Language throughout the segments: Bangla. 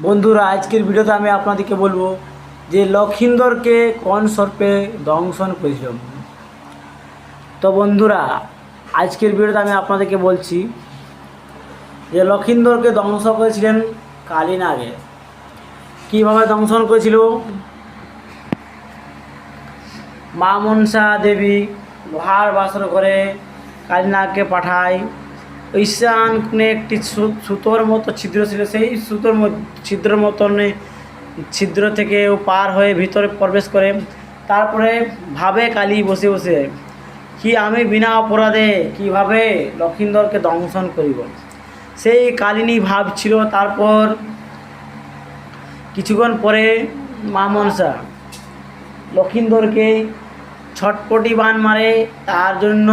বন্ধুরা, আজকের ভিডিওতে আমি আপনাদেরকে বলবো যে লক্ষিন্দরকে কোন সর্পে দংশন করেছিল। তো বন্ধুরা, আজকের ভিডিওতে আমি আপনাদেরকে বলছি যে লক্ষিন্দরকে ধ্বংস করেছিলেন কালীনাগে। কীভাবে দংশন করেছিল? মা মনসা দেবী লোহার বাসর করে কালীনাগকে পাঠায়। ঈশান কোণে একটি সুতোর মতো ছিদ্র ছিল, সেই ছিদ্রের মতন ছিদ্র থেকে ও পার হয়ে ভিতরে প্রবেশ করে। তারপরে ভাবে কালী বসে বসে কি আমি বিনা অপরাধে কিভাবে লক্ষিন্দরকে দংশন করিব, সেই কালিনী ভাবছিল। তারপর কিছুক্ষণ পরে মা মনসা লক্ষিন্দরকে ছটপটি বান মারে। তার জন্য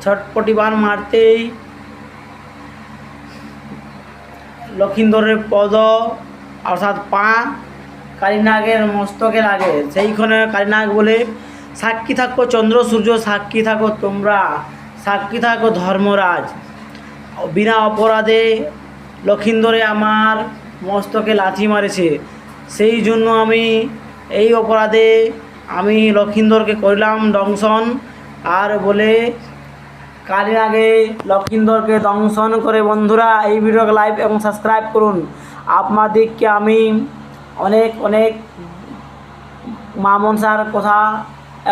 ছটপটি বান মারতেই লক্ষিন্দরের পদ অর্থাৎ পা কালীনাগের মস্তকে লাগে। সেইখানে কালীনাগ বলে, সাক্ষী থাকো চন্দ্র সূর্য, সাক্ষী থাকো তোমরা, সাক্ষী থাকো ধর্মরাজ, বিনা অপরাধে লক্ষিন্দরে আমার মস্তকে লাথি মারেছে, সেই জন্য আমি এই অপরাধে আমি লক্ষিন্দরকে করলাম দংশন। আর বলে কালীনাগে লক্ষিন্দরকে দংশন করে। বন্ধুরা, এই ভিডিওকে লাইক এবং সাবস্ক্রাইব করুন। আপনাদেরকে আমি অনেক অনেক মা মনসার কথা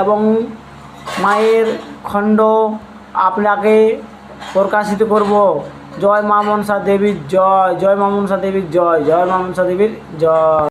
এবং মায়ের খণ্ড আপনাকে প্রকাশিত করব। জয় মা মনসা দেবীর জয়, জয় মা মনসা দেবীর জয়, জয় মা মনসা দেবীর জয়।